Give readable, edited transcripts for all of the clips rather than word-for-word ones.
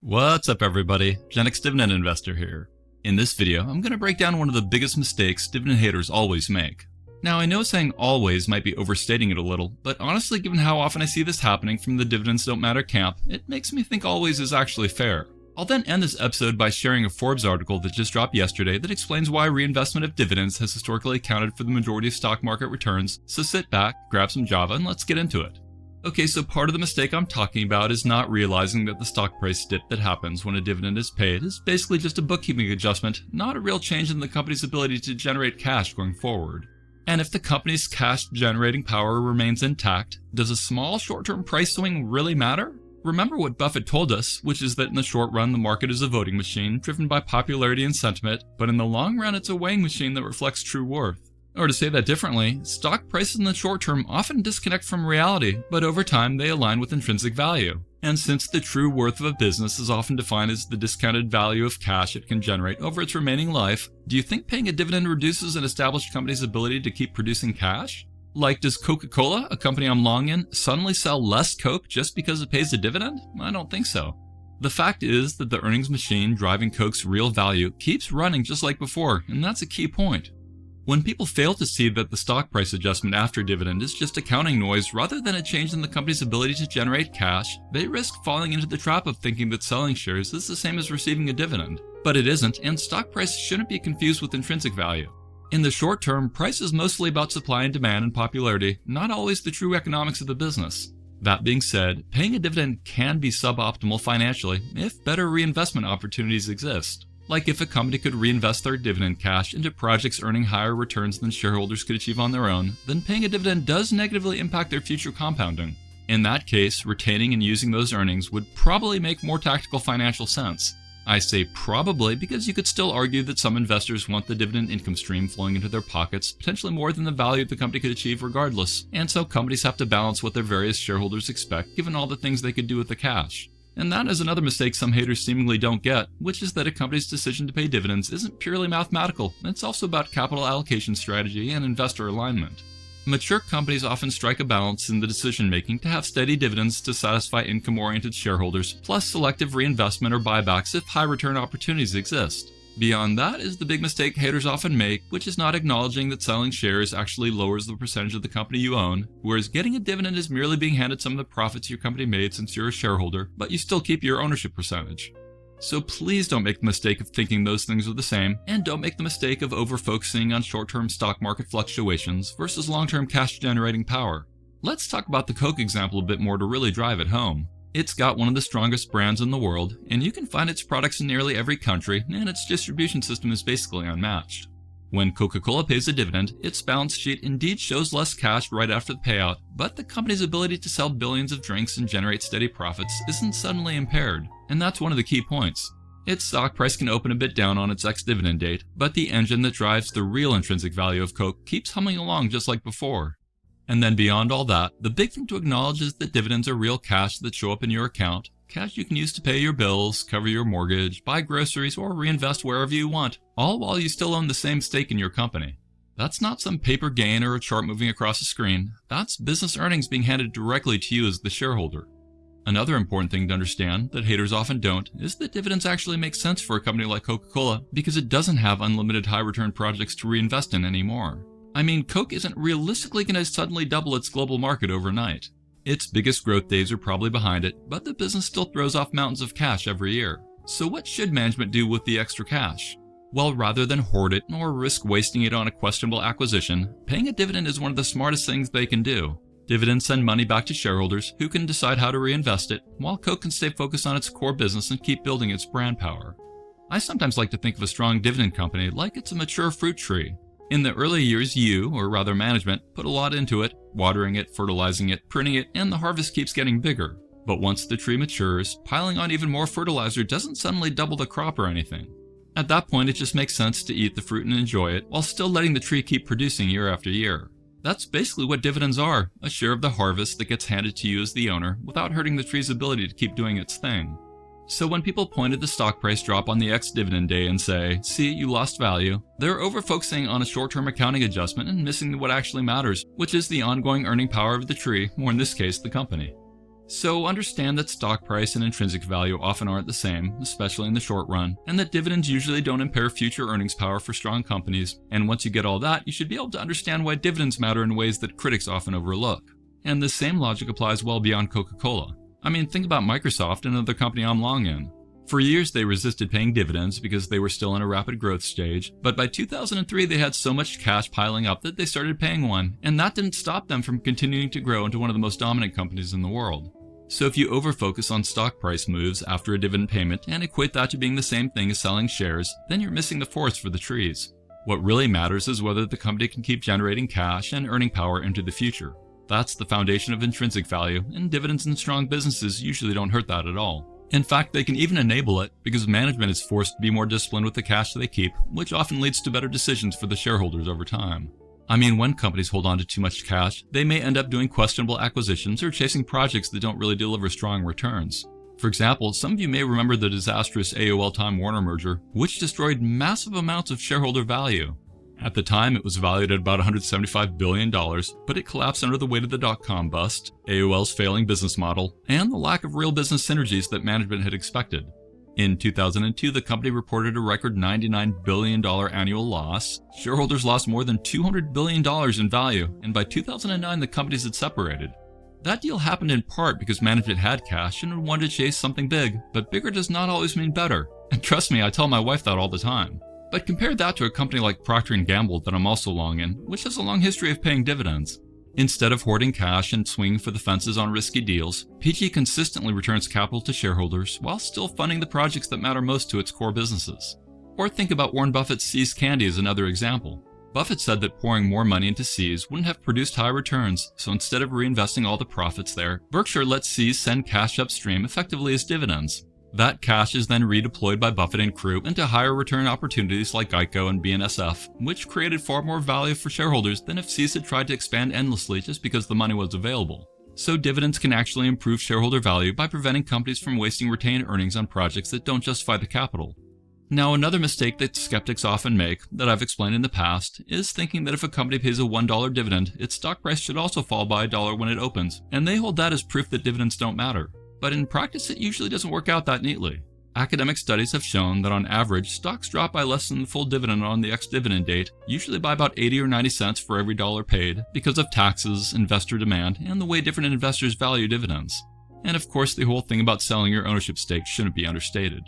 What's up everybody, Gen X Dividend Investor here. In this video, I'm going to break down one of the biggest mistakes dividend haters always make. Now I know saying always might be overstating it a little, but honestly given how often I see this happening from the dividends don't matter camp, it makes me think always is actually fair. I'll then end this episode by sharing a Forbes article that just dropped yesterday that explains why reinvestment of dividends has historically accounted for the majority of stock market returns, so sit back, grab some Java, and let's get into it. Okay, so part of the mistake I'm talking about is not realizing that the stock price dip that happens when a dividend is paid is basically just a bookkeeping adjustment, not a real change in the company's ability to generate cash going forward. And if the company's cash generating power remains intact, does a small short-term price swing really matter? Remember what Buffett told us, which is that in the short run the market is a voting machine driven by popularity and sentiment, but in the long run it's a weighing machine that reflects true worth. Or to say that differently, stock prices in the short term often disconnect from reality, but over time they align with intrinsic value. And since the true worth of a business is often defined as the discounted value of cash it can generate over its remaining life, do you think paying a dividend reduces an established company's ability to keep producing cash? Like, does Coca-Cola, a company I'm long in, suddenly sell less Coke just because it pays a dividend? I don't think so. The fact is that the earnings machine driving Coke's real value keeps running just like before, and that's a key point. When people fail to see that the stock price adjustment after dividend is just accounting noise rather than a change in the company's ability to generate cash, they risk falling into the trap of thinking that selling shares is the same as receiving a dividend. But it isn't, and stock price shouldn't be confused with intrinsic value. In the short term, price is mostly about supply and demand and popularity, not always the true economics of the business. That being said, paying a dividend can be suboptimal financially if better reinvestment opportunities exist. Like if a company could reinvest their dividend cash into projects earning higher returns than shareholders could achieve on their own, then paying a dividend does negatively impact their future compounding. In that case, retaining and using those earnings would probably make more tactical financial sense. I say probably because you could still argue that some investors want the dividend income stream flowing into their pockets, potentially more than the value the company could achieve regardless, and so companies have to balance what their various shareholders expect given all the things they could do with the cash. And that is another mistake some haters seemingly don't get, which is that a company's decision to pay dividends isn't purely mathematical, it's also about capital allocation strategy and investor alignment. Mature companies often strike a balance in the decision-making to have steady dividends to satisfy income-oriented shareholders, plus selective reinvestment or buybacks if high-return opportunities exist. Beyond that is the big mistake haters often make, which is not acknowledging that selling shares actually lowers the percentage of the company you own, whereas getting a dividend is merely being handed some of the profits your company made since you're a shareholder, but you still keep your ownership percentage. So please don't make the mistake of thinking those things are the same, and don't make the mistake of over-focusing on short-term stock market fluctuations versus long-term cash-generating power. Let's talk about the Coke example a bit more to really drive it home. It's got one of the strongest brands in the world, and you can find its products in nearly every country, and its distribution system is basically unmatched. When Coca-Cola pays a dividend, its balance sheet indeed shows less cash right after the payout, but the company's ability to sell billions of drinks and generate steady profits isn't suddenly impaired, and that's one of the key points. Its stock price can open a bit down on its ex-dividend date, but the engine that drives the real intrinsic value of Coke keeps humming along just like before. And then beyond all that, the big thing to acknowledge is that dividends are real cash that show up in your account, cash you can use to pay your bills, cover your mortgage, buy groceries, or reinvest wherever you want, all while you still own the same stake in your company. That's not some paper gain or a chart moving across a screen, that's business earnings being handed directly to you as the shareholder. Another important thing to understand that haters often don't is that dividends actually make sense for a company like Coca-Cola because it doesn't have unlimited high return projects to reinvest in anymore. I mean, Coke isn't realistically going to suddenly double its global market overnight. Its biggest growth days are probably behind it, but the business still throws off mountains of cash every year. So what should management do with the extra cash? Well, rather than hoard it or risk wasting it on a questionable acquisition, paying a dividend is one of the smartest things they can do. Dividends send money back to shareholders who can decide how to reinvest it, while Coke can stay focused on its core business and keep building its brand power. I sometimes like to think of a strong dividend company like it's a mature fruit tree. In the early years, you, or rather management, put a lot into it, watering it, fertilizing it, pruning it, and the harvest keeps getting bigger. But once the tree matures, piling on even more fertilizer doesn't suddenly double the crop or anything. At that point, it just makes sense to eat the fruit and enjoy it, while still letting the tree keep producing year after year. That's basically what dividends are, a share of the harvest that gets handed to you as the owner, without hurting the tree's ability to keep doing its thing. So when people point at the stock price drop on the ex-dividend day and say, see, you lost value, they're over-focusing on a short-term accounting adjustment and missing what actually matters, which is the ongoing earning power of the tree, or in this case, the company. So understand that stock price and intrinsic value often aren't the same, especially in the short run, and that dividends usually don't impair future earnings power for strong companies. And once you get all that, you should be able to understand why dividends matter in ways that critics often overlook. And the same logic applies well beyond Coca-Cola. I mean, think about Microsoft, another company I'm long in. For years, they resisted paying dividends because they were still in a rapid growth stage, but by 2003, they had so much cash piling up that they started paying one, and that didn't stop them from continuing to grow into one of the most dominant companies in the world. So if you overfocus on stock price moves after a dividend payment and equate that to being the same thing as selling shares, then you're missing the forest for the trees. What really matters is whether the company can keep generating cash and earning power into the future. That's the foundation of intrinsic value, and dividends in strong businesses usually don't hurt that at all. In fact, they can even enable it because management is forced to be more disciplined with the cash they keep, which often leads to better decisions for the shareholders over time. I mean, when companies hold on to too much cash, they may end up doing questionable acquisitions or chasing projects that don't really deliver strong returns. For example, some of you may remember the disastrous AOL-Time Warner merger, which destroyed massive amounts of shareholder value. At the time, it was valued at about $175 billion, but it collapsed under the weight of the dot-com bust, AOL's failing business model, and the lack of real business synergies that management had expected. In 2002, the company reported a record $99 billion annual loss. Shareholders lost more than $200 billion in value, and by 2009, the companies had separated. That deal happened in part because management had cash and wanted to chase something big, but bigger does not always mean better. And trust me, I tell my wife that all the time. But compare that to a company like Procter & Gamble that I'm also long in, which has a long history of paying dividends. Instead of hoarding cash and swinging for the fences on risky deals, PG consistently returns capital to shareholders while still funding the projects that matter most to its core businesses. Or think about Warren Buffett's See's Candy as another example. Buffett said that pouring more money into See's wouldn't have produced high returns, so instead of reinvesting all the profits there, Berkshire lets See's send cash upstream effectively as dividends. That cash is then redeployed by Buffett and crew into higher return opportunities like Geico and BNSF, which created far more value for shareholders than if See's had tried to expand endlessly just because the money was available. So dividends can actually improve shareholder value by preventing companies from wasting retained earnings on projects that don't justify the capital. Now, another mistake that skeptics often make, that I've explained in the past, is thinking that if a company pays a $1 dividend, its stock price should also fall by $1 when it opens, and they hold that as proof that dividends don't matter. But in practice, it usually doesn't work out that neatly. Academic studies have shown that on average, stocks drop by less than the full dividend on the ex-dividend date, usually by about 80 or 90 cents for every dollar paid, because of taxes, investor demand, and the way different investors value dividends. And of course, the whole thing about selling your ownership stake shouldn't be understated.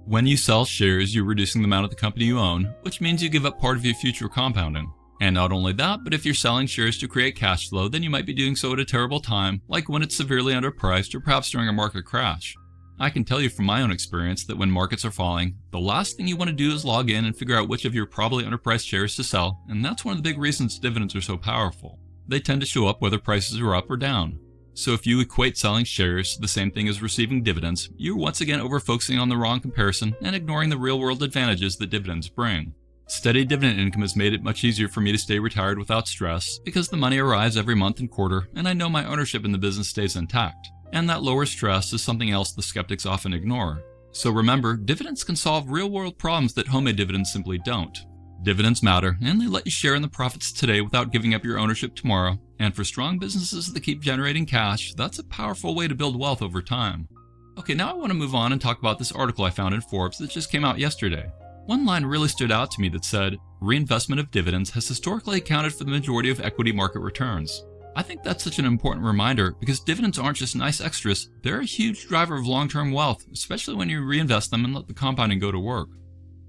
When you sell shares, you're reducing the amount of the company you own, which means you give up part of your future compounding. And not only that, but if you're selling shares to create cash flow, then you might be doing so at a terrible time, like when it's severely underpriced or perhaps during a market crash. I can tell you from my own experience that when markets are falling, the last thing you want to do is log in and figure out which of your probably underpriced shares to sell, and that's one of the big reasons dividends are so powerful. They tend to show up whether prices are up or down. So if you equate selling shares to the same thing as receiving dividends, you're once again over-focusing on the wrong comparison and ignoring the real-world advantages that dividends bring. Steady dividend income has made it much easier for me to stay retired without stress because the money arrives every month and quarter, and I know my ownership in the business stays intact. And that lower stress is something else the skeptics often ignore. So remember, dividends can solve real-world problems that homemade dividends simply don't. Dividends matter, and they let you share in the profits today without giving up your ownership tomorrow. And for strong businesses that keep generating cash, that's a powerful way to build wealth over time. Okay, now I want to move on and talk about this article I found in Forbes that just came out yesterday. One line really stood out to me that said, "Reinvestment of dividends has historically accounted for the majority of equity market returns." I think that's such an important reminder because dividends aren't just nice extras, they're a huge driver of long-term wealth, especially when you reinvest them and let the compounding go to work.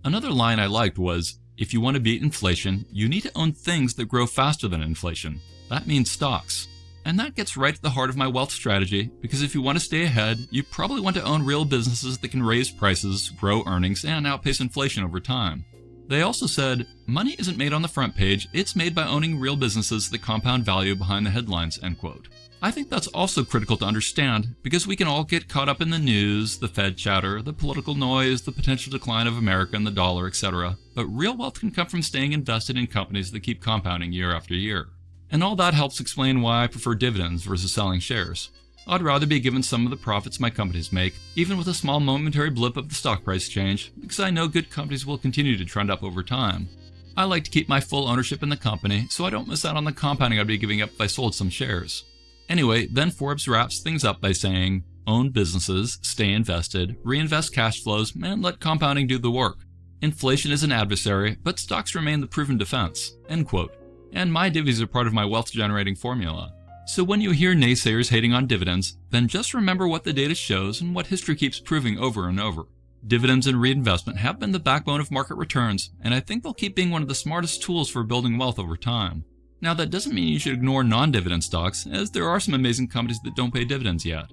Another line I liked was, "If you want to beat inflation, you need to own things that grow faster than inflation." That means stocks. And that gets right to the heart of my wealth strategy, because if you want to stay ahead, you probably want to own real businesses that can raise prices, grow earnings, and outpace inflation over time. They also said, money isn't made on the front page, it's made by owning real businesses that compound value behind the headlines, end quote. I think that's also critical to understand, because we can all get caught up in the news, the Fed chatter, the political noise, the potential decline of America and the dollar, etc. But real wealth can come from staying invested in companies that keep compounding year after year. And all that helps explain why I prefer dividends versus selling shares. I'd rather be given some of the profits my companies make, even with a small momentary blip of the stock price change, because I know good companies will continue to trend up over time. I like to keep my full ownership in the company, so I don't miss out on the compounding I'd be giving up if I sold some shares. Anyway, then Forbes wraps things up by saying, own businesses, stay invested, reinvest cash flows, and let compounding do the work. Inflation is an adversary, but stocks remain the proven defense. End quote. And my divvies are part of my wealth generating formula. So when you hear naysayers hating on dividends, then just remember what the data shows and what history keeps proving over and over. Dividends and reinvestment have been the backbone of market returns, and I think they'll keep being one of the smartest tools for building wealth over time. Now, that doesn't mean you should ignore non-dividend stocks, as there are some amazing companies that don't pay dividends yet.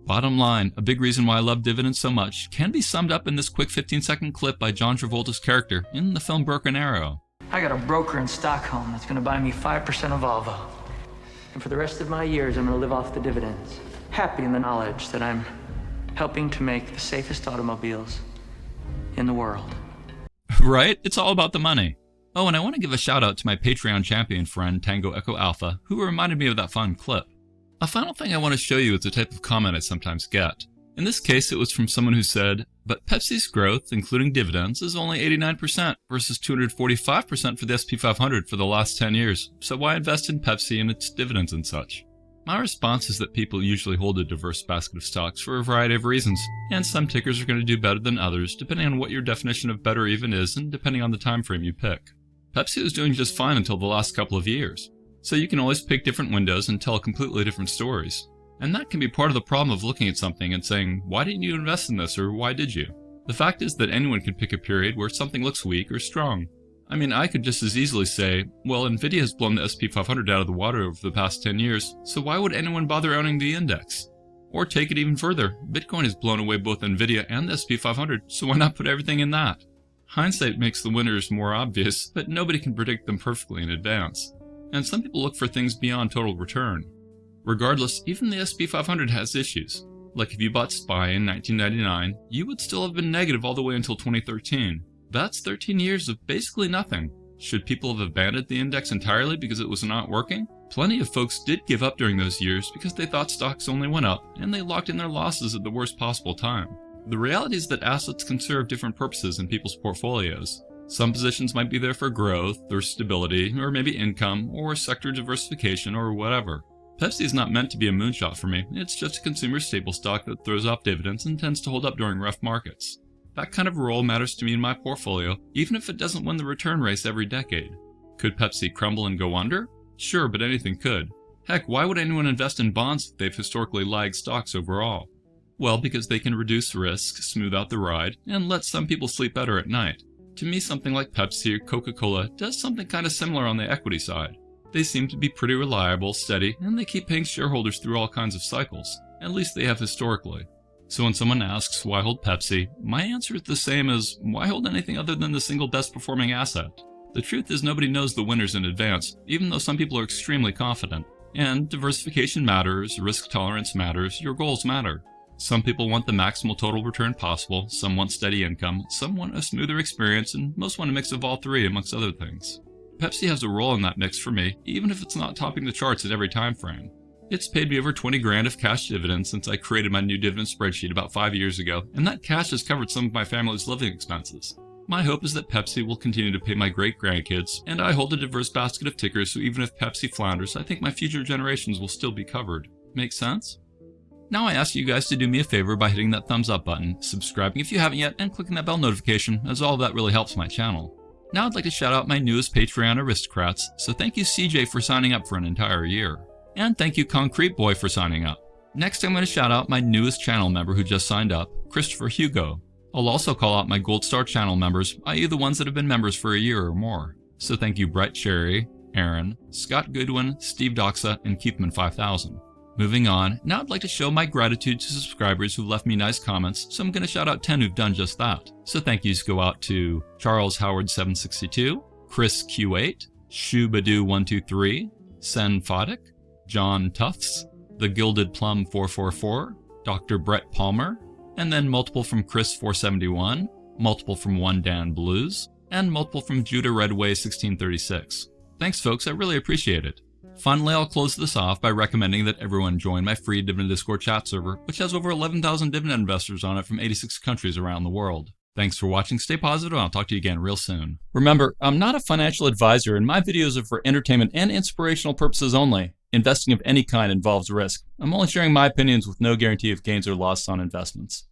Bottom line, a big reason why I love dividends so much can be summed up in this quick 15-second clip by John Travolta's character in the film Broken Arrow. I got a broker in Stockholm that's going to buy me 5% of Volvo. And for the rest of my years, I'm going to live off the dividends, happy in the knowledge that I'm helping to make the safest automobiles in the world. Right? It's all about the money. Oh, and I want to give a shout out to my Patreon champion friend, Tango Echo Alpha, who reminded me of that fun clip. A final thing I want to show you is the type of comment I sometimes get. In this case, it was from someone who said, but Pepsi's growth, including dividends, is only 89% versus 245% for the SP 500 for the last 10 years, so why invest in Pepsi and its dividends and such? My response is that people usually hold a diverse basket of stocks for a variety of reasons, and some tickers are going to do better than others, depending on what your definition of better even is and depending on the time frame you pick. Pepsi was doing just fine until the last couple of years, so you can always pick different windows and tell completely different stories. And that can be part of the problem of looking at something and saying, why didn't you invest in this, or why did you? The fact is that anyone can pick a period where something looks weak or strong. I mean, I could just as easily say, well, Nvidia has blown the SP 500 out of the water over the past 10 years, so why would anyone bother owning the index? Or take it even further, Bitcoin has blown away both Nvidia and the SP 500, so why not put everything in that? Hindsight makes the winners more obvious, but nobody can predict them perfectly in advance. And some people look for things beyond total return. Regardless, even the SP 500 has issues. Like if you bought SPY in 1999, you would still have been negative all the way until 2013. That's 13 years of basically nothing. Should people have abandoned the index entirely because it was not working? Plenty of folks did give up during those years because they thought stocks only went up, and they locked in their losses at the worst possible time. The reality is that assets can serve different purposes in people's portfolios. Some positions might be there for growth, or stability, or maybe income, or sector diversification, or whatever. Pepsi is not meant to be a moonshot for me, it's just a consumer staple stock that throws off dividends and tends to hold up during rough markets. That kind of role matters to me in my portfolio, even if it doesn't win the return race every decade. Could Pepsi crumble and go under? Sure, but anything could. Heck, why would anyone invest in bonds if they've historically lagged stocks overall? Well, because they can reduce risk, smooth out the ride, and let some people sleep better at night. To me, something like Pepsi or Coca-Cola does something kind of similar on the equity side. They seem to be pretty reliable, steady, and they keep paying shareholders through all kinds of cycles. At least they have historically. So when someone asks, why hold Pepsi? My answer is the same as, why hold anything other than the single best performing asset? The truth is nobody knows the winners in advance, even though some people are extremely confident. And diversification matters, risk tolerance matters, your goals matter. Some people want the maximal total return possible, some want steady income, some want a smoother experience, and most want a mix of all three amongst other things. Pepsi has a role in that mix for me, even if it's not topping the charts at every time frame. It's paid me over 20 grand of cash dividends since I created my new dividend spreadsheet about 5 years ago, and that cash has covered some of my family's living expenses. My hope is that Pepsi will continue to pay my great-grandkids, and I hold a diverse basket of tickers, so even if Pepsi flounders, I think my future generations will still be covered. Make sense? Now I ask you guys to do me a favor by hitting that thumbs up button, subscribing if you haven't yet, and clicking that bell notification, as all of that really helps my channel. Now I'd like to shout out my newest Patreon aristocrats, so thank you CJ for signing up for an entire year. And thank you Concrete Boy for signing up. Next I'm going to shout out my newest channel member who just signed up, Christopher Hugo. I'll also call out my Gold Star channel members, i.e. the ones that have been members for a year or more. So thank you Brett Cherry, Aaron, Scott Goodwin, Steve Doxa, and Keithman 5000. Moving on, now I'd like to show my gratitude to subscribers who left me nice comments, so I'm going to shout out 10 who've done just that. So thank yous go out to Charles Howard 762, Chris Q8, Shubadu123, Sen Fodic, John Tufts, The Gilded Plum 444, Dr. Brett Palmer, and then multiple from Chris 471, multiple from One Dan Blues, and multiple from Judah Redway 1636. Thanks folks, I really appreciate it. Finally, I'll close this off by recommending that everyone join my free Dividend Discord chat server, which has over 11,000 dividend investors on it from 86 countries around the world. Thanks for watching, stay positive, and I'll talk to you again real soon. Remember, I'm not a financial advisor, and my videos are for entertainment and inspirational purposes only. Investing of any kind involves risk. I'm only sharing my opinions with no guarantee of gains or losses on investments.